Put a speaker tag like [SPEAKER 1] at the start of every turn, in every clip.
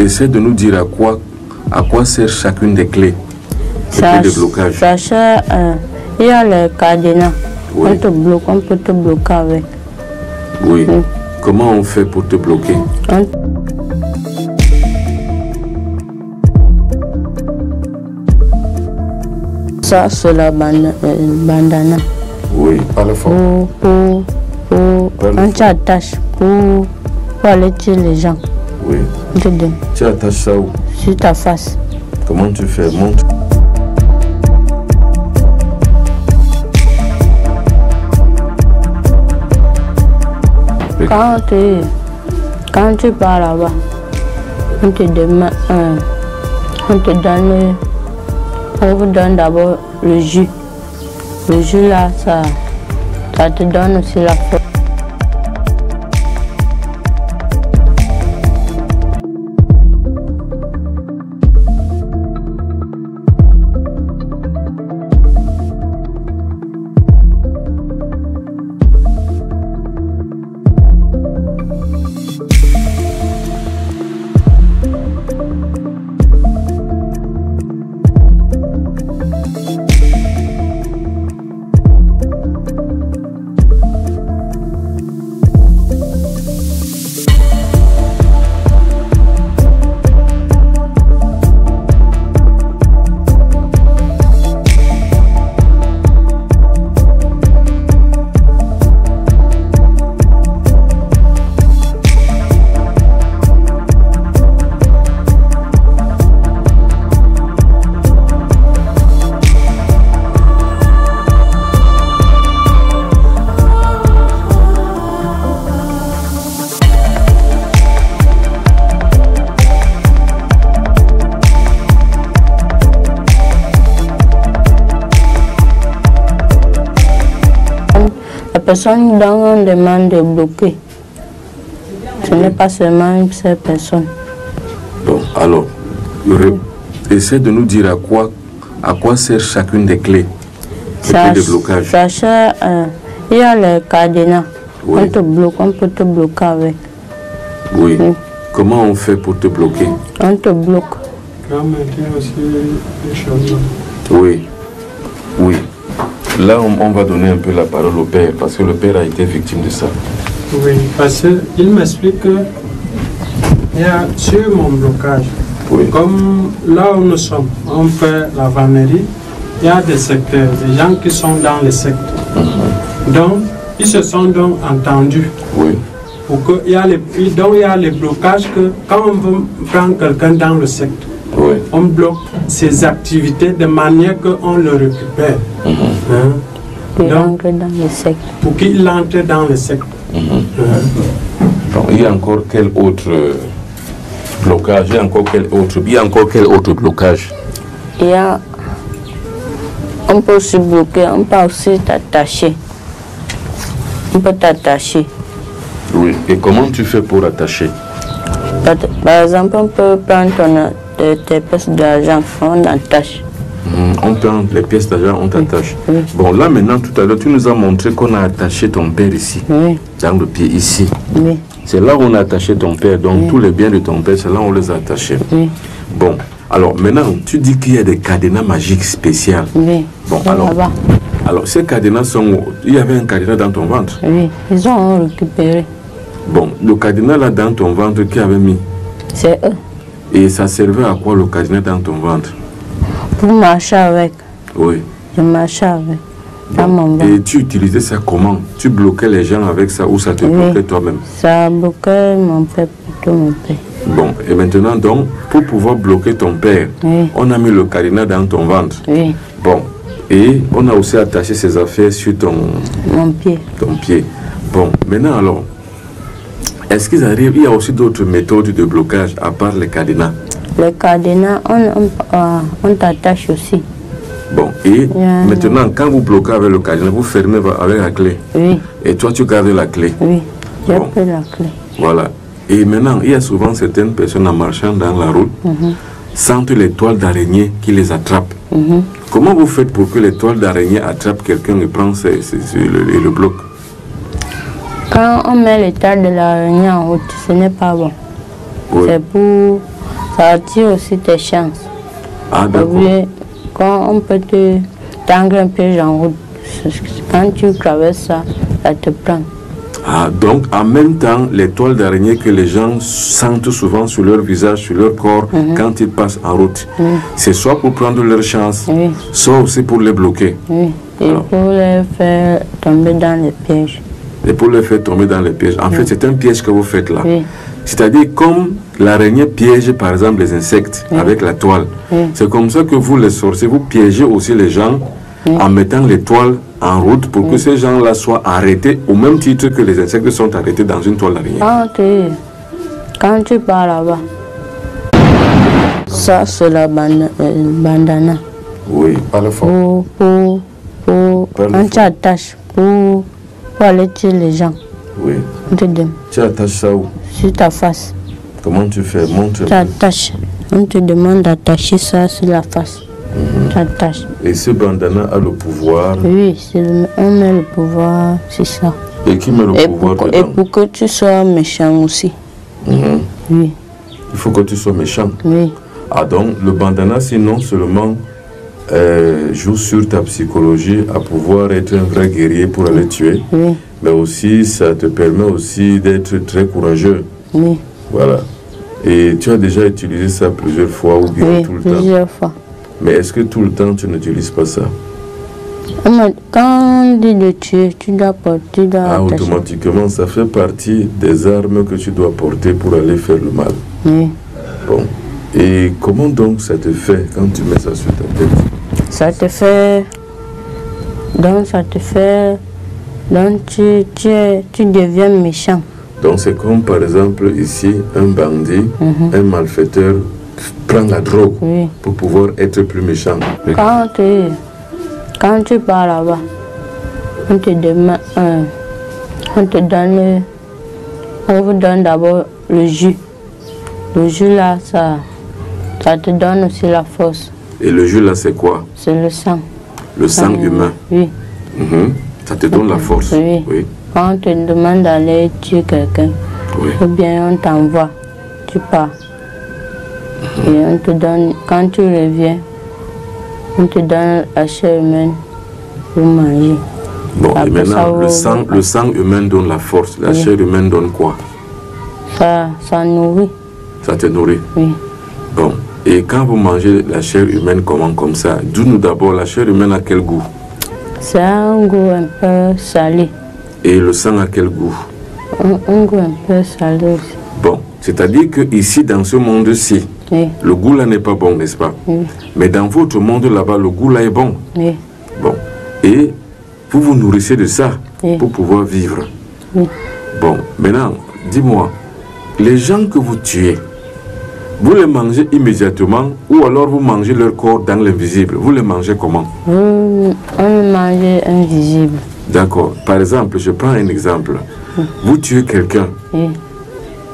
[SPEAKER 1] essaie de nous dire à quoi sert chacune des clés. Les clés de blocage.
[SPEAKER 2] Ça sert, il y a le cadenas.
[SPEAKER 1] Oui.
[SPEAKER 2] On peut te bloquer avec.
[SPEAKER 1] Oui. Comment on fait pour te bloquer?
[SPEAKER 2] Ça, c'est la bandana.
[SPEAKER 1] Oui, parle fort.
[SPEAKER 2] On t'attache pour aller tuer les gens.
[SPEAKER 1] Oui. Tu attaches ça où?
[SPEAKER 2] Sur ta face.
[SPEAKER 1] Comment tu fais? Montre.
[SPEAKER 2] Quand tu pars là-bas, on vous donne d'abord le jus. Le jus là, ça te donne aussi la force. Personne dont on demande de bloquer. Ce n'est pas seulement une seule personne.
[SPEAKER 1] Bon, alors, essaie de nous dire à quoi sert chacune des clés. Les clés de blocage.
[SPEAKER 2] Ça sert, il y a le cadenas.
[SPEAKER 1] Oui.
[SPEAKER 2] On peut te bloquer avec.
[SPEAKER 1] Oui. Comment on fait pour te bloquer?
[SPEAKER 2] On te bloque.
[SPEAKER 3] Aussi les choses.
[SPEAKER 1] Oui. Oui. Là, on va donner un peu la parole au père, parce que le père a été victime de ça.
[SPEAKER 3] Oui, parce qu'il m'explique que il y a sur mon blocage,
[SPEAKER 1] oui.
[SPEAKER 3] Comme là où nous sommes, on fait la vannerie, il y a des secteurs, des gens qui sont dans les sectes. Donc, ils se sont donc entendus.
[SPEAKER 1] Oui.
[SPEAKER 3] Pour que, il y a les blocages que quand on veut prendre quelqu'un dans le secte,
[SPEAKER 1] oui.
[SPEAKER 3] On bloque ses activités de manière qu'on le récupère.
[SPEAKER 2] Donc, dans le secte.
[SPEAKER 3] Pour qu'il entre dans le secte.
[SPEAKER 1] Donc, il y a encore quel autre blocage? Il y a encore quel autre blocage?
[SPEAKER 2] On peut aussi bloquer, on peut aussi t'attacher. On peut t'attacher.
[SPEAKER 1] Oui. Et comment tu fais pour attacher?
[SPEAKER 2] Par exemple, on peut prendre tes pièces d'argent, on attache.
[SPEAKER 1] On prend les pièces d'argent, on t'attache.
[SPEAKER 2] Oui.
[SPEAKER 1] Bon, là maintenant, tout à l'heure, tu nous as montré qu'on a attaché ton père ici, dans le pied ici.
[SPEAKER 2] Oui.
[SPEAKER 1] C'est là où on a attaché ton père, donc tous les biens de ton père, c'est là où on les a attachés.
[SPEAKER 2] Oui.
[SPEAKER 1] Bon, alors maintenant, tu dis qu'il y a des cadenas magiques spéciaux.
[SPEAKER 2] Oui.
[SPEAKER 1] Bon, alors ces cadenas sont... Il y avait un cadenas dans ton ventre?
[SPEAKER 2] Oui, ils ont récupéré.
[SPEAKER 1] Bon, le cadenas là dans ton ventre, qui avait mis?
[SPEAKER 2] C'est eux.
[SPEAKER 1] Et ça servait à quoi le cadenas dans ton ventre?
[SPEAKER 2] Pour marcher avec.
[SPEAKER 1] Oui.
[SPEAKER 2] Je marchais avec.
[SPEAKER 1] Bon. Et tu utilisais ça comment? Tu bloquais les gens avec ça ou ça te bloquait toi-même?
[SPEAKER 2] Ça bloquait mon père, plutôt mon père.
[SPEAKER 1] Bon, et maintenant donc, pour pouvoir bloquer ton père, on a mis le cadenas dans ton ventre.
[SPEAKER 2] Oui.
[SPEAKER 1] Bon, et on a aussi attaché ses affaires sur
[SPEAKER 2] mon pied.
[SPEAKER 1] Ton pied. Bon, maintenant alors, est-ce qu'il y a aussi d'autres méthodes de blocage à part les cadenas?
[SPEAKER 2] Les cadenas, on t'attache aussi.
[SPEAKER 1] Bon, et maintenant, quand vous bloquez avec le cadenas, vous fermez avec la clé.
[SPEAKER 2] Oui.
[SPEAKER 1] Et toi, tu gardes la clé.
[SPEAKER 2] Oui, j'ai pris la clé.
[SPEAKER 1] Voilà. Et maintenant, il y a souvent certaines personnes en marchant dans la route, sentent les toiles d'araignée qui les attrapent. Comment vous faites pour que les toiles d'araignée attrapent quelqu'un et prennent et le bloquent?
[SPEAKER 2] Quand on met les toiles de l'araignée en route, ce n'est pas bon. Oui. C'est pour Ça attire aussi tes chances.
[SPEAKER 1] Ah, d'accord.
[SPEAKER 2] Quand on peut te tendre un piège en route, quand tu traverses ça, ça te prend.
[SPEAKER 1] Ah, donc en même temps, les toiles d'araignée que les gens sentent souvent sur leur visage, sur leur corps, quand ils passent en route, c'est soit pour prendre leur chance, soit aussi pour les bloquer.
[SPEAKER 2] Oui, et
[SPEAKER 1] alors,
[SPEAKER 2] pour les faire tomber dans les pièges.
[SPEAKER 1] Et pour les faire tomber dans les pièges. En fait, c'est un piège que vous faites là.
[SPEAKER 2] Oui.
[SPEAKER 1] C'est-à-dire comme l'araignée piège par exemple les insectes avec la toile. C'est comme ça que vous les sorciers, vous piégez aussi les gens en mettant les toiles en route pour que ces gens-là soient arrêtés au même titre que les insectes sont arrêtés dans une toile d'araignée.
[SPEAKER 2] Quand tu pars là-bas, ça c'est la bandana.
[SPEAKER 1] Oui, parle fort.
[SPEAKER 2] Quand tu attaches pour aller tuer les gens.
[SPEAKER 1] Oui. Tu attaches ça où?
[SPEAKER 2] Sur ta face.
[SPEAKER 1] Comment tu fais? Montre.
[SPEAKER 2] Tu attaches. On te demande d'attacher ça sur la face. Tu attaches.
[SPEAKER 1] Et ce bandana a le pouvoir?
[SPEAKER 2] Oui, on met le pouvoir, c'est ça.
[SPEAKER 1] Et qui met le pouvoir dedans?
[SPEAKER 2] Et pour que tu sois méchant aussi. Oui.
[SPEAKER 1] Il faut que tu sois méchant.
[SPEAKER 2] Oui.
[SPEAKER 1] Ah donc, le bandana, c'est non seulement joue sur ta psychologie à pouvoir être un vrai guerrier pour aller tuer, mais aussi ça te permet aussi d'être très courageux.
[SPEAKER 2] Oui.
[SPEAKER 1] Voilà. Et tu as déjà utilisé ça plusieurs fois ou bien tout le temps?
[SPEAKER 2] Plusieurs fois.
[SPEAKER 1] Mais est-ce que tout le temps tu n'utilises pas ça?
[SPEAKER 2] Quand on dit de tuer, tu dois porter.
[SPEAKER 1] Automatiquement, ça fait partie des armes que tu dois porter pour aller faire le mal.
[SPEAKER 2] Oui.
[SPEAKER 1] Bon. Et comment donc ça te fait quand tu mets ça sur ta tête?
[SPEAKER 2] Ça te fait... Donc tu deviens méchant. Donc
[SPEAKER 1] c'est comme par exemple ici, un bandit, un malfaiteur prend la drogue pour pouvoir être plus méchant.
[SPEAKER 2] Quand tu pars là-bas, on vous donne d'abord le jus. Le jus là, ça te donne aussi la force.
[SPEAKER 1] Et le jus là, c'est quoi?
[SPEAKER 2] C'est le sang.
[SPEAKER 1] Le sang humain?
[SPEAKER 2] Oui.
[SPEAKER 1] Ça te donne la force?
[SPEAKER 2] Oui. Quand on te demande d'aller tuer quelqu'un, ou bien on t'envoie, tu pars. Et on te donne, quand tu reviens, on te donne la chair humaine pour manger.
[SPEAKER 1] Bon, et maintenant, le sang humain donne la force. La chair humaine donne quoi?
[SPEAKER 2] Ça nourrit.
[SPEAKER 1] Ça te nourrit?
[SPEAKER 2] Oui.
[SPEAKER 1] Bon, et quand vous mangez la chair humaine, comment comme ça? Dis-nous d'abord, la chair humaine a quel goût?
[SPEAKER 2] C'est un goût un peu salé.
[SPEAKER 1] Et le sang a quel goût?
[SPEAKER 2] Un goût un peu salé aussi.
[SPEAKER 1] Bon, c'est-à-dire que ici, dans ce monde-ci, le goût là n'est pas bon, n'est-ce pas? Mais dans votre monde là-bas, le goût là est bon. Bon, et vous vous nourrissez de ça pour pouvoir vivre. Bon, maintenant, dis-moi, les gens que vous tuez, vous les mangez immédiatement ou alors vous mangez leur corps dans l'invisible? Vous les mangez comment?
[SPEAKER 2] On les mange invisible.
[SPEAKER 1] D'accord. Par exemple, je prends un exemple. Vous tuez quelqu'un.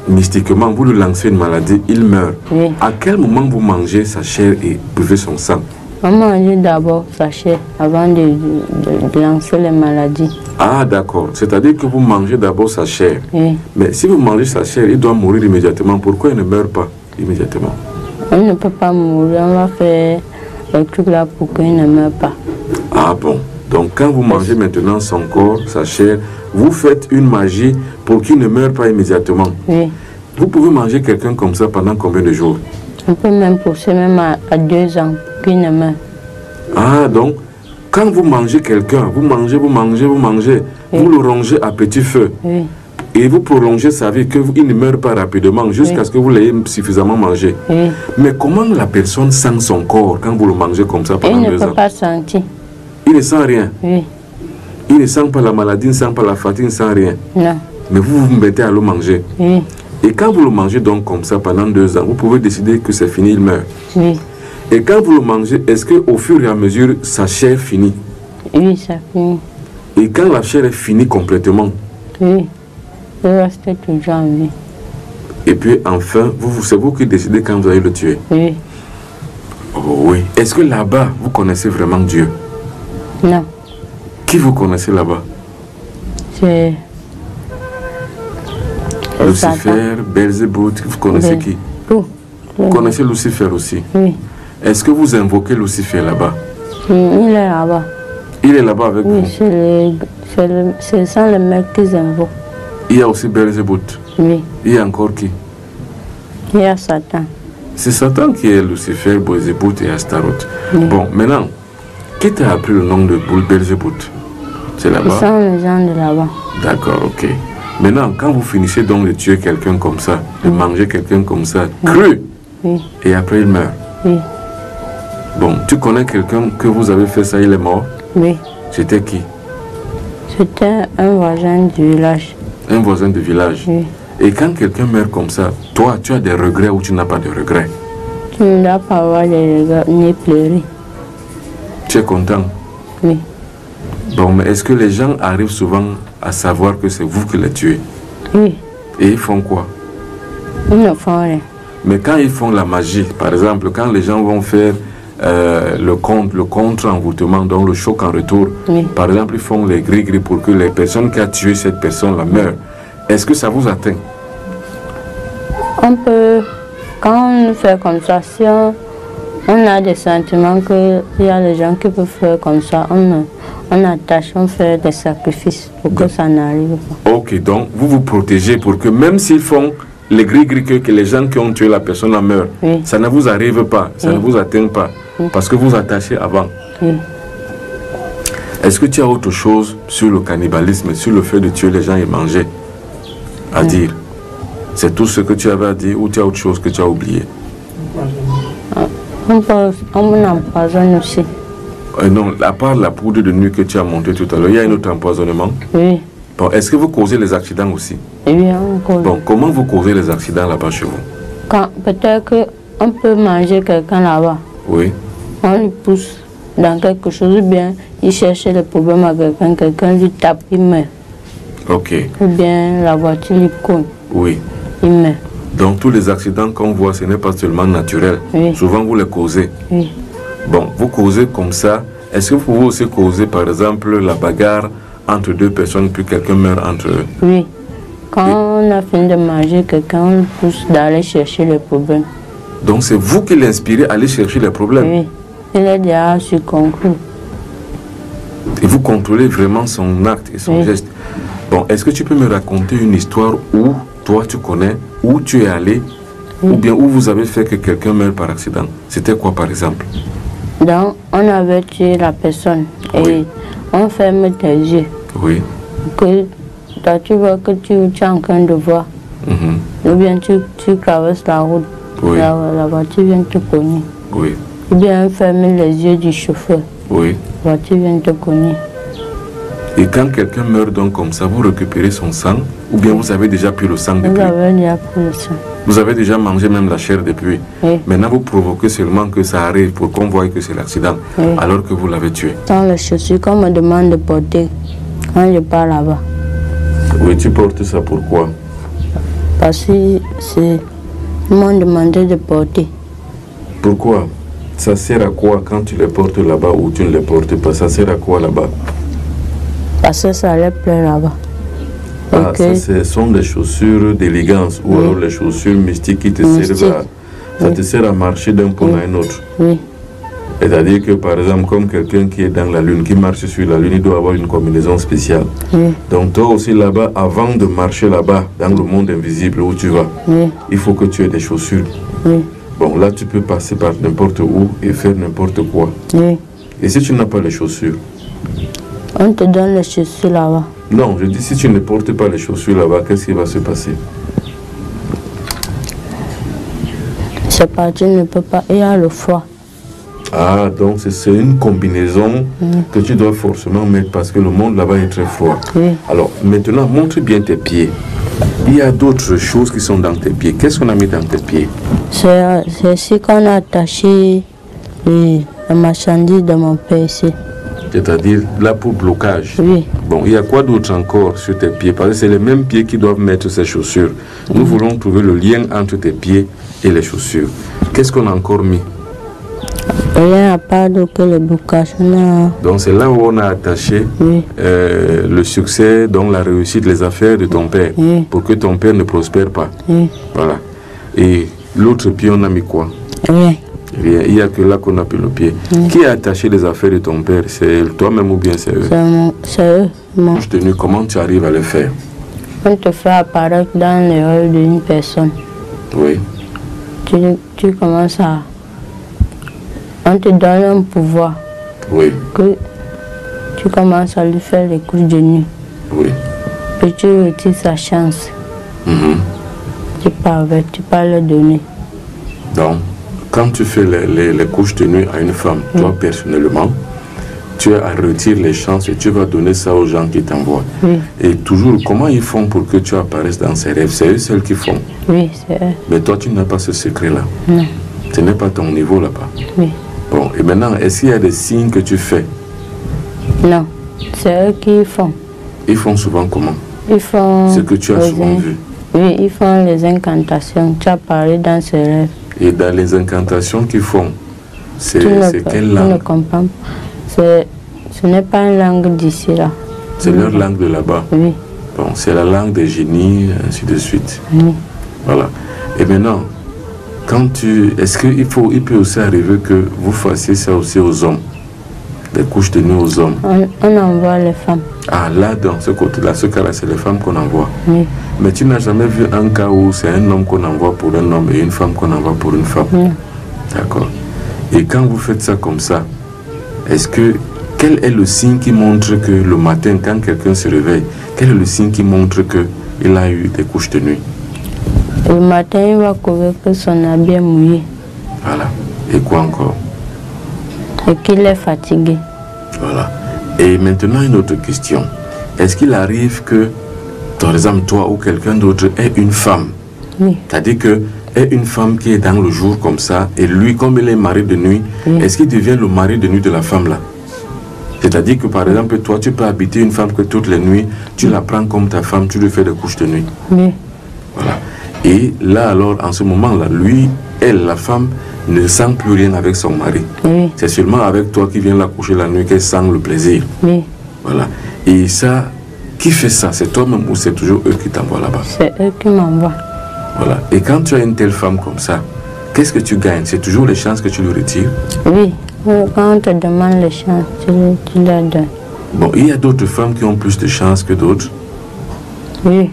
[SPEAKER 1] Mystiquement, vous lui lancez une maladie, il meurt. À quel moment vous mangez sa chair et buvez son sang?
[SPEAKER 2] On mange d'abord sa chair avant de lancer les maladies.
[SPEAKER 1] Ah d'accord, c'est-à-dire que vous mangez d'abord sa chair. Mais si vous mangez sa chair, il doit mourir immédiatement. Pourquoi il ne meurt pas immédiatement?
[SPEAKER 2] On ne peut pas mourir, on va faire le truc là pour qu'il ne meure pas.
[SPEAKER 1] Ah bon, donc quand vous mangez maintenant son corps, sa chair, vous faites une magie pour qu'il ne meure pas immédiatement. Vous pouvez manger quelqu'un comme ça pendant combien de jours?
[SPEAKER 2] On peut même pousser même à 2 ans pour qu'il ne meure.
[SPEAKER 1] Ah donc, quand vous mangez quelqu'un, vous mangez, vous le rongez à petit feu. Et vous prolongez sa vie, qu'il ne meure pas rapidement, jusqu'à ce que vous l'ayez suffisamment mangé. Mais comment la personne sent son corps quand vous le mangez comme ça pendant 2 ans?
[SPEAKER 2] Il ne peut pas sentir.
[SPEAKER 1] Il ne sent rien? Il ne sent pas la maladie, il ne sent pas la fatigue, il ne sent rien?
[SPEAKER 2] Non.
[SPEAKER 1] Mais vous vous mettez à le manger? Et quand vous le mangez donc comme ça pendant 2 ans, vous pouvez décider que c'est fini, il meurt? Et quand vous le mangez, est-ce qu'au fur et à mesure, sa chair finit?
[SPEAKER 2] Oui, ça finit.
[SPEAKER 1] Et quand la chair est finie complètement?
[SPEAKER 2] Oui. Il reste toujours en vie.
[SPEAKER 1] Et puis enfin, c'est vous qui décidez quand vous allez le tuer?
[SPEAKER 2] Oui.
[SPEAKER 1] Oh oui. Est-ce que là-bas, vous connaissez vraiment Dieu?
[SPEAKER 2] Non.
[SPEAKER 1] Qui vous connaissez là-bas?
[SPEAKER 2] C'est...
[SPEAKER 1] Lucifer, Belzébuth, vous connaissez qui?
[SPEAKER 2] Tout Vous
[SPEAKER 1] connaissez Lucifer aussi?
[SPEAKER 2] Oui.
[SPEAKER 1] Est-ce que vous invoquez Lucifer là-bas?
[SPEAKER 2] Il est là-bas.
[SPEAKER 1] Il est là-bas avec
[SPEAKER 2] Oui,
[SPEAKER 1] vous?
[SPEAKER 2] c'est ça le mec qu'ils invoquent.
[SPEAKER 1] Il y a aussi Belzébuth.
[SPEAKER 2] Oui.
[SPEAKER 1] Il y a encore qui?
[SPEAKER 2] Il y a Satan.
[SPEAKER 1] C'est Satan qui est Lucifer, Belzébuth et Astaroth.
[SPEAKER 2] Oui.
[SPEAKER 1] Bon, maintenant, qui t'a appris le nom de Belzébuth? C'est
[SPEAKER 2] Ce
[SPEAKER 1] là-bas?
[SPEAKER 2] sont les gens de là-bas.
[SPEAKER 1] D'accord, ok. Maintenant, quand vous finissez donc de tuer quelqu'un comme ça, de manger quelqu'un comme ça, cru,
[SPEAKER 2] Oui.
[SPEAKER 1] et après il meurt.
[SPEAKER 2] Oui.
[SPEAKER 1] Bon, tu connais quelqu'un que vous avez fait ça, il est mort?
[SPEAKER 2] Oui.
[SPEAKER 1] C'était qui?
[SPEAKER 2] C'était un voisin du village.
[SPEAKER 1] Un voisin du village.
[SPEAKER 2] Oui.
[SPEAKER 1] Et quand quelqu'un meurt comme ça, toi, tu as des regrets ou tu n'as pas de regrets?
[SPEAKER 2] Tu ne dois pas avoir des regards ni pleurer.
[SPEAKER 1] Tu es content?
[SPEAKER 2] Oui.
[SPEAKER 1] Bon, mais est-ce que les gens arrivent souvent à savoir que c'est vous qui les tuez?
[SPEAKER 2] Oui.
[SPEAKER 1] Et ils font quoi?
[SPEAKER 2] Ils ne font rien.
[SPEAKER 1] Mais quand ils font la magie, par exemple, quand les gens vont faire le contre-envoûtement, donc le choc en retour,
[SPEAKER 2] Oui.
[SPEAKER 1] par exemple, ils font les gris-gris pour que les personnes qui ont tué cette personne-là meurent. Est-ce que ça vous atteint?
[SPEAKER 2] On peut, quand on fait comme ça, si on a des sentiments qu'il y a des gens qui peuvent faire comme ça, on attache, on fait des sacrifices pour que ça n'arrive pas.
[SPEAKER 1] Ok, donc vous vous protégez pour que même s'ils font les gris-gris que les gens qui ont tué la personne en meurent,
[SPEAKER 2] Oui.
[SPEAKER 1] ça ne vous arrive pas, ça ne vous atteint pas, parce que vous attachez avant.
[SPEAKER 2] Oui.
[SPEAKER 1] Est-ce que tu as autre chose sur le cannibalisme, sur le fait de tuer les gens et manger à dire? C'est tout ce que tu avais à dire ou tu as autre chose que tu as oublié?
[SPEAKER 2] On empoisonne aussi.
[SPEAKER 1] Non, à part la poudre de nuit que tu as montée tout à l'heure, il y a un autre empoisonnement.
[SPEAKER 2] Oui.
[SPEAKER 1] Bon, est-ce que vous causez les accidents aussi?
[SPEAKER 2] Oui, on cause.
[SPEAKER 1] Bon, comment vous causez les accidents là-bas chez vous?
[SPEAKER 2] Peut-être qu'on peut manger quelqu'un là-bas.
[SPEAKER 1] Oui.
[SPEAKER 2] On lui pousse dans quelque chose, ou bien il cherche le problème à quelqu'un, quelqu'un lui tape, il meurt.
[SPEAKER 1] Ok.
[SPEAKER 2] Ou bien la voiture lui cogne,
[SPEAKER 1] Oui.
[SPEAKER 2] il meurt.
[SPEAKER 1] Donc tous les accidents qu'on voit, ce n'est pas seulement naturel.
[SPEAKER 2] Oui.
[SPEAKER 1] Souvent vous les causez.
[SPEAKER 2] Oui.
[SPEAKER 1] Bon, vous causez comme ça. Est-ce que vous pouvez aussi causer par exemple la bagarre entre deux personnes puis quelqu'un meurt entre eux?
[SPEAKER 2] Oui. Quand on a fini de manger quelqu'un, on le pousse d'aller chercher le problème.
[SPEAKER 1] Donc c'est vous qui l'inspirez à aller chercher les problèmes.
[SPEAKER 2] Oui. Il est déjà sur concours.
[SPEAKER 1] Et vous contrôlez vraiment son acte et son geste. Bon, est-ce que tu peux me raconter une histoire où toi tu connais, où tu es allé, ou bien où vous avez fait que quelqu'un meure par accident? C'était quoi par exemple?
[SPEAKER 2] Donc, on avait tué la personne et on ferme tes yeux.
[SPEAKER 1] Oui.
[SPEAKER 2] Que toi, tu vois que tu es en train de voir. Ou bien tu traverses la route.
[SPEAKER 1] Oui.
[SPEAKER 2] La voiture vient te cogner.
[SPEAKER 1] Oui.
[SPEAKER 2] Ou bien ferme les yeux du chauffeur.
[SPEAKER 1] Oui.
[SPEAKER 2] La voiture vient te cogner.
[SPEAKER 1] Et quand quelqu'un meurt donc comme ça, vous récupérez son sang, ou bien vous avez déjà pris le sang
[SPEAKER 2] Vous
[SPEAKER 1] depuis?
[SPEAKER 2] avez déjà pris le sang.
[SPEAKER 1] Vous avez déjà mangé même la chair depuis.
[SPEAKER 2] Oui.
[SPEAKER 1] Maintenant, vous provoquez seulement que ça arrive pour qu'on voie que c'est l'accident,
[SPEAKER 2] Oui.
[SPEAKER 1] alors que vous l'avez tué.
[SPEAKER 2] Dans les chaussures qu'on me demande de porter quand je pars là-bas.
[SPEAKER 1] Oui, tu portes ça pourquoi?
[SPEAKER 2] Parce que ils m'ont demandé de porter.
[SPEAKER 1] Pourquoi? Ça sert à quoi quand tu les portes là-bas ou tu ne les portes pas? Ça sert à quoi là-bas?
[SPEAKER 2] Parce que ça allait plaire là-bas.
[SPEAKER 1] Ah,
[SPEAKER 2] Ok.
[SPEAKER 1] ça, ce sont des chaussures d'élégance ou alors les chaussures mystiques qui te servent à... Ça te sert à marcher d'un point à un autre.
[SPEAKER 2] Oui.
[SPEAKER 1] C'est-à-dire que par exemple, comme quelqu'un qui est dans la lune, qui marche sur la lune, il doit avoir une combinaison spéciale.
[SPEAKER 2] Oui.
[SPEAKER 1] Donc toi aussi là-bas, avant de marcher là-bas, dans le monde invisible où tu vas,
[SPEAKER 2] Oui.
[SPEAKER 1] il faut que tu aies des chaussures.
[SPEAKER 2] Oui.
[SPEAKER 1] Bon, là tu peux passer par n'importe où et faire n'importe quoi.
[SPEAKER 2] Oui.
[SPEAKER 1] Et si tu n'as pas les chaussures?
[SPEAKER 2] On te donne les chaussures là-bas.
[SPEAKER 1] Non, je dis si tu ne portes pas les chaussures là-bas, qu'est-ce qui va se passer?
[SPEAKER 2] C'est pas, tu ne peux pas. Il y a le froid.
[SPEAKER 1] Ah, donc c'est une combinaison que tu dois forcément mettre parce que le monde là-bas est très froid.
[SPEAKER 2] Oui.
[SPEAKER 1] Alors, maintenant, montre bien tes pieds. Il y a d'autres choses qui sont dans tes pieds. Qu'est-ce qu'on a mis dans tes pieds?
[SPEAKER 2] C'est ici qu'on a attaché les marchandises de mon père ici.
[SPEAKER 1] C'est-à-dire là pour blocage.
[SPEAKER 2] Oui.
[SPEAKER 1] Bon, il y a quoi d'autre encore sur tes pieds? Parce que c'est les mêmes pieds qui doivent mettre ces chaussures. Nous voulons trouver le lien entre tes pieds et les chaussures. Qu'est-ce qu'on a encore mis?
[SPEAKER 2] Rien à part que le blocage. Non.
[SPEAKER 1] Donc c'est là où on a attaché
[SPEAKER 2] Oui.
[SPEAKER 1] le succès, donc la réussite, les affaires de ton père,
[SPEAKER 2] Oui.
[SPEAKER 1] pour que ton père ne prospère pas.
[SPEAKER 2] Oui.
[SPEAKER 1] Voilà. Et L'autre pied, on a mis quoi?
[SPEAKER 2] Rien.
[SPEAKER 1] Rien. Il n'y a que là qu'on a pris le pied. Qui a attaché les affaires de ton père? C'est toi-même ou bien c'est eux?
[SPEAKER 2] C'est eux. Moi.
[SPEAKER 1] Comment tu arrives à le faire?
[SPEAKER 2] On te fait apparaître dans le rôle d'une personne.
[SPEAKER 1] Oui.
[SPEAKER 2] Tu commences à... On te donne un pouvoir.
[SPEAKER 1] Oui.
[SPEAKER 2] Que tu commences à lui faire les couches de nuit.
[SPEAKER 1] Oui.
[SPEAKER 2] Et tu retires sa chance. Tu peux le donner.
[SPEAKER 1] Donc, quand tu fais les couches de nuit à une femme, toi personnellement, tu as à retirer les chances et tu vas donner ça aux gens qui t'envoient.
[SPEAKER 2] Oui.
[SPEAKER 1] Et toujours, comment ils font pour que tu apparaisses dans ces rêves? C'est eux seuls qui font.
[SPEAKER 2] Oui, c'est eux.
[SPEAKER 1] Mais toi, tu n'as pas ce secret-là.
[SPEAKER 2] Non.
[SPEAKER 1] Ce n'est pas ton niveau là-bas.
[SPEAKER 2] Oui.
[SPEAKER 1] Bon, et maintenant, est-ce qu'il y a des signes que tu fais?
[SPEAKER 2] Non, c'est eux qui font.
[SPEAKER 1] Ils font souvent comment?
[SPEAKER 2] Ils font...
[SPEAKER 1] Ce que tu as souvent vu.
[SPEAKER 2] Oui, ils font les incantations. Tu as parlé dans ce rêve.
[SPEAKER 1] Et dans les incantations qu'ils font, c'est quelle
[SPEAKER 2] Tu
[SPEAKER 1] langue?
[SPEAKER 2] ne comprends pas. Ce n'est pas une langue d'ici là.
[SPEAKER 1] C'est leur langue de là-bas.
[SPEAKER 2] Oui.
[SPEAKER 1] Bon, c'est la langue des génies, ainsi de suite.
[SPEAKER 2] Oui.
[SPEAKER 1] Voilà. Et maintenant, est-ce qu'il peut aussi arriver que vous fassiez ça aussi aux hommes? Des couches de nuit aux hommes?
[SPEAKER 2] On envoie les femmes.
[SPEAKER 1] Ah, là, dans ce côté-là, ce cas-là, c'est les femmes qu'on envoie.
[SPEAKER 2] Oui.
[SPEAKER 1] Mais tu n'as jamais vu un cas où c'est un homme qu'on envoie pour un homme et une femme qu'on envoie pour une femme?
[SPEAKER 2] Oui.
[SPEAKER 1] D'accord. Et quand vous faites ça comme ça, quel est le signe qui montre que le matin, quand quelqu'un se réveille, quel est le signe qui montre qu'il a eu des couches de nuit?
[SPEAKER 2] Le matin, il va couvrir que son habit est mouillé.
[SPEAKER 1] Voilà. Et quoi encore?
[SPEAKER 2] Et qu'il est fatigué.
[SPEAKER 1] Voilà. Et maintenant, une autre question. Est-ce qu'il arrive que, par exemple, toi ou quelqu'un d'autre est une femme?
[SPEAKER 2] Oui.
[SPEAKER 1] C'est-à-dire que est une femme qui est dans le jour comme ça, et lui, comme il est mari de nuit, est-ce qu'il devient le mari de nuit de la femme là? C'est-à-dire que, par exemple, toi, tu peux habiter une femme que toutes les nuits, tu la prends comme ta femme, tu lui fais des couches de nuit.
[SPEAKER 2] Oui.
[SPEAKER 1] Voilà. Et là, alors, en ce moment-là, lui, elle, la femme, ne sent plus rien avec son mari.
[SPEAKER 2] Oui.
[SPEAKER 1] C'est seulement avec toi qui viens la coucher la nuit qu'elle sent le plaisir.
[SPEAKER 2] Oui.
[SPEAKER 1] Voilà. Et ça, qui fait ça? C'est toi-même ou c'est toujours eux qui t'envoient là-bas?
[SPEAKER 2] C'est eux qui m'envoient.
[SPEAKER 1] Voilà. Et quand tu as une telle femme comme ça, qu'est-ce que tu gagnes? C'est toujours les chances que tu lui retires?
[SPEAKER 2] Oui. Quand on te demande les chances, tu leur donnes.
[SPEAKER 1] Bon, il y a d'autres femmes qui ont plus de chances que d'autres.
[SPEAKER 2] Oui.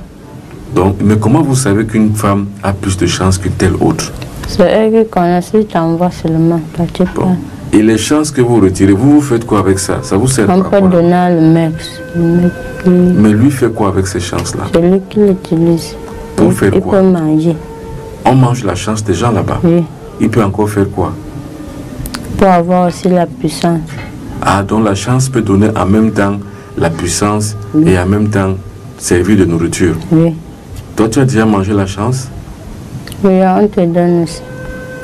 [SPEAKER 1] Donc, mais comment vous savez qu'une femme a plus de chances que telle autre?
[SPEAKER 2] C'est eux qui connaissent, ils t'envoient seulement. Toi, tu
[SPEAKER 1] Bon. Et les chances que vous retirez, vous faites quoi avec ça? Ça vous sert
[SPEAKER 2] on
[SPEAKER 1] à
[SPEAKER 2] peut
[SPEAKER 1] quoi?
[SPEAKER 2] donner à le mec.
[SPEAKER 1] Mais lui fait quoi avec ces chances-là?
[SPEAKER 2] C'est lui qui l'utilise.
[SPEAKER 1] Pour faire
[SPEAKER 2] il
[SPEAKER 1] quoi?
[SPEAKER 2] peut manger.
[SPEAKER 1] On mange la chance des gens là-bas.
[SPEAKER 2] Oui.
[SPEAKER 1] Il peut encore faire quoi?
[SPEAKER 2] Pour avoir aussi la puissance.
[SPEAKER 1] Ah, donc la chance peut donner en même temps la puissance et en même temps servir de nourriture.
[SPEAKER 2] Oui.
[SPEAKER 1] Toi, tu as déjà mangé la chance?
[SPEAKER 2] Oui, on te donne aussi.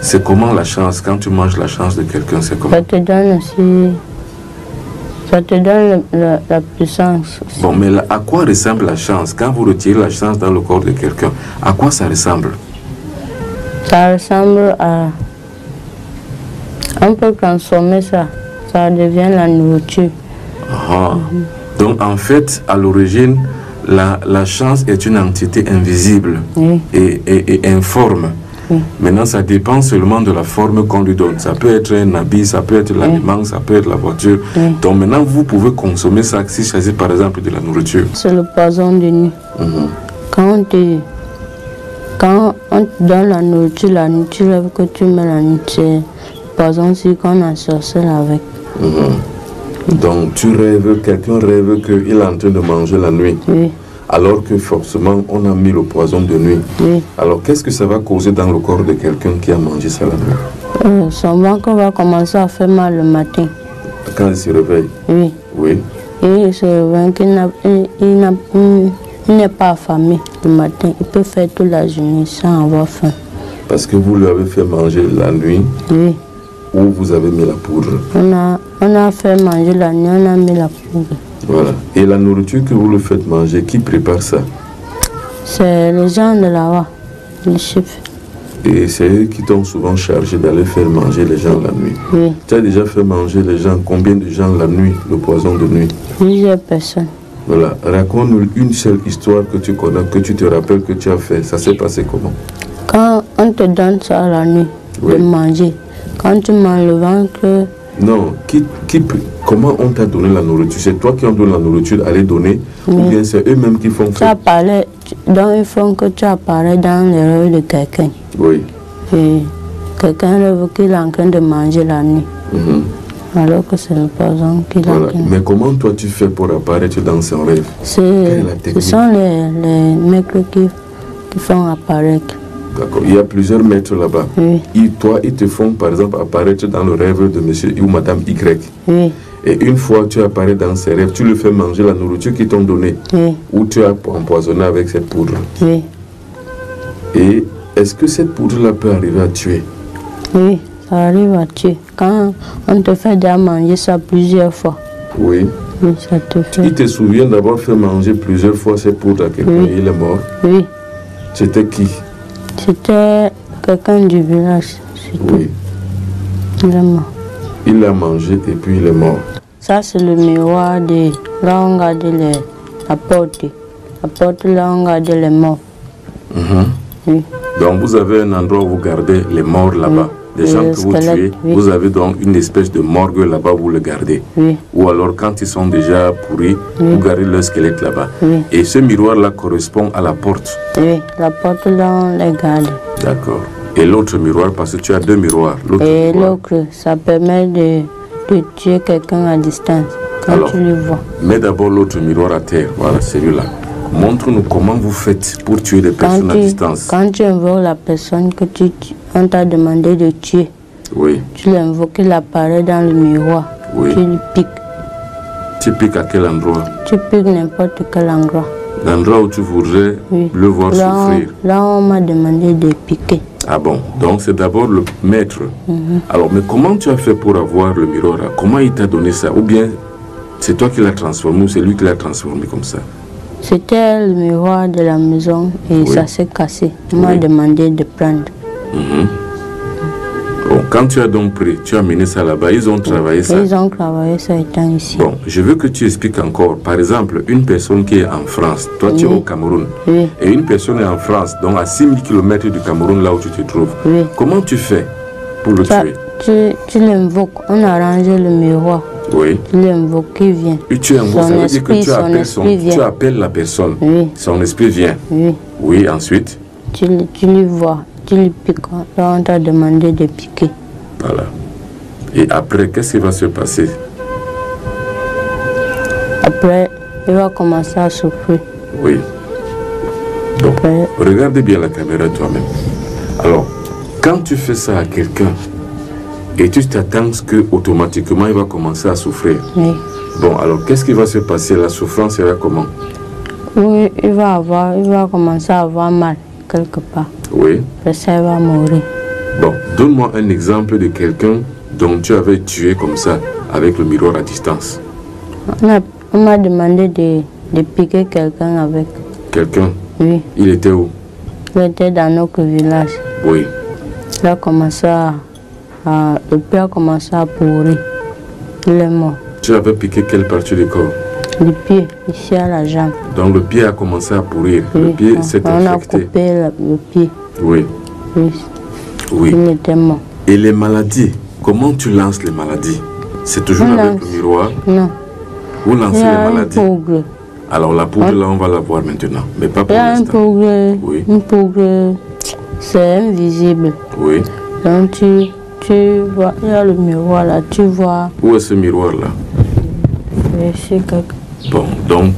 [SPEAKER 1] C'est comment la chance? Quand tu manges la chance de quelqu'un, c'est comment?
[SPEAKER 2] Ça te donne aussi... Ça te donne la puissance aussi.
[SPEAKER 1] Bon, mais à quoi ressemble la chance? Quand vous retirez la chance dans le corps de quelqu'un, à quoi ça ressemble?
[SPEAKER 2] Ça ressemble à... On peut transformer ça. Ça devient la nourriture.
[SPEAKER 1] Ah. Donc, en fait, à l'origine, la chance est une entité invisible et informe. Oui. Maintenant, ça dépend seulement de la forme qu'on lui donne. Ça peut être un habit, ça peut être l'aliment, ça peut être la voiture. Oui. Donc maintenant, vous pouvez consommer ça si c'est par exemple de la nourriture.
[SPEAKER 2] C'est le poison de nuit. Quand on te donne la nourriture que tu mets la nourriture, le poison aussi qu'on a sorcelle avec.
[SPEAKER 1] Donc tu rêves, quelqu'un rêve qu'il est en train de manger la nuit.
[SPEAKER 2] Oui.
[SPEAKER 1] Alors que forcément, on a mis le poison de nuit. Oui. Alors, qu'est-ce que ça va causer dans le corps de quelqu'un qui a mangé ça la nuit?
[SPEAKER 2] Son ventre va commencer à faire mal le matin.
[SPEAKER 1] Quand il se réveille?
[SPEAKER 2] Oui.
[SPEAKER 1] Oui.
[SPEAKER 2] Et il se réveille qu'il n'est pas affamé le matin. Il peut faire toute la journée sans avoir faim.
[SPEAKER 1] Parce que vous lui avez fait manger la nuit?
[SPEAKER 2] Oui.
[SPEAKER 1] Ou vous avez mis la poudre?
[SPEAKER 2] On a fait manger la nuit, on a mis la poudre.
[SPEAKER 1] Voilà. Et la nourriture que vous le faites manger, qui prépare ça?
[SPEAKER 2] C'est les gens de là-bas, les chefs.
[SPEAKER 1] Et c'est eux qui t'ont souvent chargé d'aller faire manger les gens la nuit.
[SPEAKER 2] Oui.
[SPEAKER 1] Tu as déjà fait manger les gens, combien de gens la nuit, le poison de nuit?
[SPEAKER 2] Plusieurs personnes.
[SPEAKER 1] Voilà. Raconte-nous une seule histoire que tu connais, que tu te rappelles que tu as fait. Ça s'est passé comment?
[SPEAKER 2] Quand on te donne ça la nuit, de manger, quand tu manges le ventre...
[SPEAKER 1] Non, comment on t'a donné la nourriture? C'est toi qui en donnes la nourriture à les donner, ou bien c'est eux-mêmes qui font
[SPEAKER 2] ça? Donc ils font que tu apparais dans les rêves de quelqu'un.
[SPEAKER 1] Oui.
[SPEAKER 2] Et quelqu'un rêve qu'il est en train de manger la nuit. Alors que c'est le poison qu'il a.
[SPEAKER 1] Mais comment toi tu fais pour apparaître dans son rêve?
[SPEAKER 2] Ce sont les maîtres qui font apparaître.
[SPEAKER 1] D'accord. Il y a plusieurs maîtres là-bas.
[SPEAKER 2] Oui.
[SPEAKER 1] Ils te font par exemple apparaître dans le rêve de monsieur ou madame Y.
[SPEAKER 2] Oui.
[SPEAKER 1] Et une fois tu apparais dans ses rêves, tu lui fais manger la nourriture qu'ils t'ont donnée.
[SPEAKER 2] Oui.
[SPEAKER 1] Ou tu as empoisonné avec cette poudre.
[SPEAKER 2] Oui.
[SPEAKER 1] Et est-ce que cette poudre-là peut arriver à tuer?
[SPEAKER 2] Oui, ça arrive à tuer. Quand on te fait déjà manger ça plusieurs fois.
[SPEAKER 1] Oui.
[SPEAKER 2] Oui, ça te fait.
[SPEAKER 1] Il te souvient d'avoir fait manger plusieurs fois cette poudre à quelqu'un et il est mort?
[SPEAKER 2] Oui.
[SPEAKER 1] C'était qui?
[SPEAKER 2] C'était quelqu'un du village.
[SPEAKER 1] Oui.
[SPEAKER 2] Il est mort.
[SPEAKER 1] Il a mangé et puis il est mort.
[SPEAKER 2] Ça, c'est le miroir de là on garde la porte. La porte là on garde les morts. Oui.
[SPEAKER 1] Donc vous avez un endroit où vous gardez les morts là-bas. Des gens que vous tuez. Oui. Vous avez donc une espèce de morgue là-bas où vous le gardez.
[SPEAKER 2] Oui.
[SPEAKER 1] Ou alors quand ils sont déjà pourris, vous gardez leur squelette là-bas.
[SPEAKER 2] Oui.
[SPEAKER 1] Et ce miroir-là correspond à la porte.
[SPEAKER 2] Oui, la porte là on les garde.
[SPEAKER 1] D'accord. Et l'autre miroir, parce que tu as deux miroirs.
[SPEAKER 2] Et l'autre, ça permet de tuer quelqu'un à distance quand
[SPEAKER 1] alors,
[SPEAKER 2] tu le vois.
[SPEAKER 1] Mets d'abord l'autre miroir à terre. Voilà, celui-là. Montre-nous comment vous faites pour tuer des personnes à distance.
[SPEAKER 2] Quand tu invoques la personne que on t'a demandé de tuer,
[SPEAKER 1] oui.
[SPEAKER 2] Tu l'invoques, il apparaît dans le miroir.
[SPEAKER 1] Oui.
[SPEAKER 2] Tu le piques.
[SPEAKER 1] Tu piques à quel endroit?
[SPEAKER 2] Tu piques n'importe quel endroit.
[SPEAKER 1] L'endroit où tu voudrais le voir souffrir.
[SPEAKER 2] Là, on m'a demandé de piquer.
[SPEAKER 1] Ah bon, donc c'est d'abord le maître. Alors, mais comment tu as fait pour avoir le miroir là? Comment il t'a donné ça? Ou bien c'est toi qui l'as transformé ou c'est lui qui l'a transformé comme ça?
[SPEAKER 2] C'était le miroir de la maison et ça s'est cassé. On m'a demandé de prendre.
[SPEAKER 1] Bon, quand tu as donc pris, tu as amené ça là-bas, ils ont travaillé ça?
[SPEAKER 2] Ils ont travaillé ça étant ici.
[SPEAKER 1] Bon, je veux que tu expliques encore. Par exemple, une personne qui est en France, toi tu es au Cameroun, et une personne est en France, donc à 6000 km du Cameroun, là où tu te trouves. Comment tu fais pour le tuer?
[SPEAKER 2] Tu l'invoques, on a rangé le miroir.
[SPEAKER 1] Oui.
[SPEAKER 2] Tu l'invoques, il vient.
[SPEAKER 1] Et tu invoques, ça veut dire que tu appelles la personne.
[SPEAKER 2] Oui.
[SPEAKER 1] Son esprit vient.
[SPEAKER 2] Oui.
[SPEAKER 1] Oui, ensuite?
[SPEAKER 2] Tu lui vois. Tu lui piques, là on t'a demandé de piquer.
[SPEAKER 1] Voilà. Et après, qu'est-ce qui va se passer?
[SPEAKER 2] Après, il va commencer à souffrir.
[SPEAKER 1] Oui. Donc, regarde bien la caméra toi-même. Alors, quand tu fais ça à quelqu'un, et tu t'attends que automatiquement il va commencer à souffrir.
[SPEAKER 2] Oui.
[SPEAKER 1] Bon, alors qu'est-ce qui va se passer? La souffrance sera comment?
[SPEAKER 2] Oui, il va commencer à avoir mal quelque part.
[SPEAKER 1] Oui.
[SPEAKER 2] Après ça, il va mourir.
[SPEAKER 1] Bon, donne-moi un exemple de quelqu'un dont tu avais tué comme ça, avec le miroir à distance.
[SPEAKER 2] On m'a demandé de piquer quelqu'un avec.
[SPEAKER 1] Quelqu'un?
[SPEAKER 2] Oui.
[SPEAKER 1] Il était où?
[SPEAKER 2] Il était dans notre village.
[SPEAKER 1] Oui.
[SPEAKER 2] Il a commencé le pied a commencé à pourrir. Il est mort.
[SPEAKER 1] Tu avais piqué quelle partie du corps?
[SPEAKER 2] Le pied, ici à la jambe.
[SPEAKER 1] Donc le pied a commencé à pourrir. Oui. Le pied s'est infecté.
[SPEAKER 2] On a coupé le pied.
[SPEAKER 1] Oui.
[SPEAKER 2] Oui. Il était mort.
[SPEAKER 1] Et les maladies, comment tu lances les maladies? C'est toujours avec le miroir?
[SPEAKER 2] Non.
[SPEAKER 1] Vous lancez les maladies?
[SPEAKER 2] Une poudre.
[SPEAKER 1] Alors la poudre là, on va la voir maintenant, mais pas pour l'instant.
[SPEAKER 2] Une poudre, c'est invisible.
[SPEAKER 1] Oui.
[SPEAKER 2] Donc tu vois, il y a le miroir là, tu vois.
[SPEAKER 1] Où est ce miroir là?
[SPEAKER 2] Ici, quelque.
[SPEAKER 1] Bon, donc,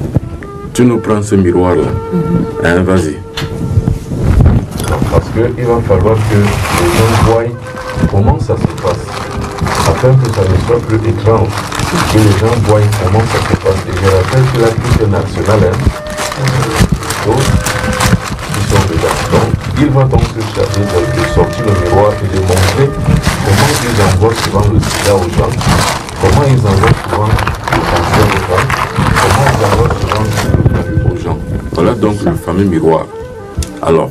[SPEAKER 1] tu nous prends ce miroir là. Hein, vas-y. Parce qu'il va falloir que les gens voient comment ça se passe. Afin que ça ne soit plus étrange. Que les gens voient comment ça se passe. Et je rappelle que la culture nationale, d'autres qui sont dedans. Donc, il va donc se charger de sortir le miroir et de montrer comment ils envoient souvent le sida aux gens, comment ils envoient souvent le cancer aux gens, comment ils envoient souvent aux gens. Voilà donc le fameux miroir. Alors,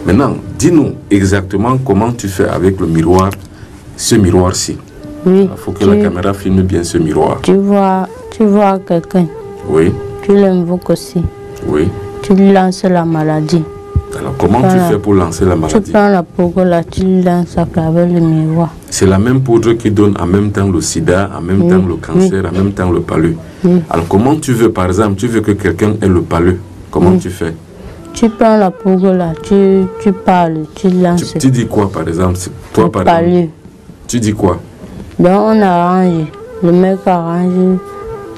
[SPEAKER 1] maintenant, dis-nous exactement comment tu fais avec le miroir, ce miroir-ci.
[SPEAKER 2] Oui.
[SPEAKER 1] Il faut que la caméra filme bien ce miroir.
[SPEAKER 2] Tu vois quelqu'un.
[SPEAKER 1] Oui.
[SPEAKER 2] Tu l'invoques aussi.
[SPEAKER 1] Oui.
[SPEAKER 2] Tu lui lances la maladie.
[SPEAKER 1] Alors, comment tu fais pour lancer la maladie?
[SPEAKER 2] Tu prends la poudre là, tu lances avec le miroir.
[SPEAKER 1] C'est la même poudre qui donne en même temps le sida, en même temps le cancer, en même temps le palu. Alors, comment tu veux, par exemple, tu veux que quelqu'un ait le palu? Comment tu fais?
[SPEAKER 2] Tu prends la poudre là, tu parles, tu lances.
[SPEAKER 1] Tu dis quoi, par exemple? Toi, par exemple, tu dis quoi?
[SPEAKER 2] Donc, on arrange. Le mec arrange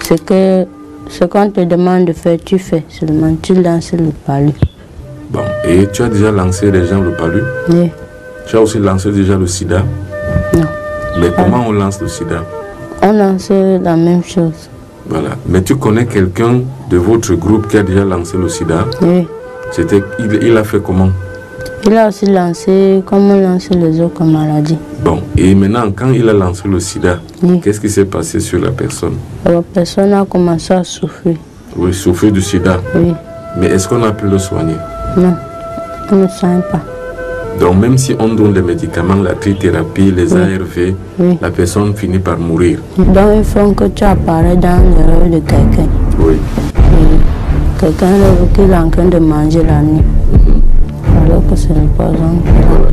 [SPEAKER 2] ce qu'on te demande de faire, tu fais. Seulement, tu lances le palu.
[SPEAKER 1] Bon, et tu as déjà lancé déjà le palu?
[SPEAKER 2] Oui.
[SPEAKER 1] Tu as aussi lancé déjà le sida?
[SPEAKER 2] Non.
[SPEAKER 1] Mais comment on lance le sida?
[SPEAKER 2] On lance la même chose.
[SPEAKER 1] Voilà. Mais tu connais quelqu'un de votre groupe qui a déjà lancé le sida?
[SPEAKER 2] Oui.
[SPEAKER 1] Il a fait comment?
[SPEAKER 2] Il a aussi lancé, comme on lance les autres maladies.
[SPEAKER 1] Bon, et maintenant, quand il a lancé le sida, qu'est-ce qui s'est passé sur la personne?
[SPEAKER 2] La personne a commencé à souffrir.
[SPEAKER 1] Oui, souffrir du sida?
[SPEAKER 2] Oui.
[SPEAKER 1] Mais est-ce qu'on a pu le soigner?
[SPEAKER 2] Non, on ne soigne pas.
[SPEAKER 1] Donc même si on donne des médicaments, la trithérapie, les ARV, la personne finit par mourir.
[SPEAKER 2] Donc il faut que tu apparais dans le rêve de quelqu'un.
[SPEAKER 1] Oui.
[SPEAKER 2] Quelqu'un qui est en train de manger la nuit. Alors que ce n'est pas un...
[SPEAKER 1] Voilà.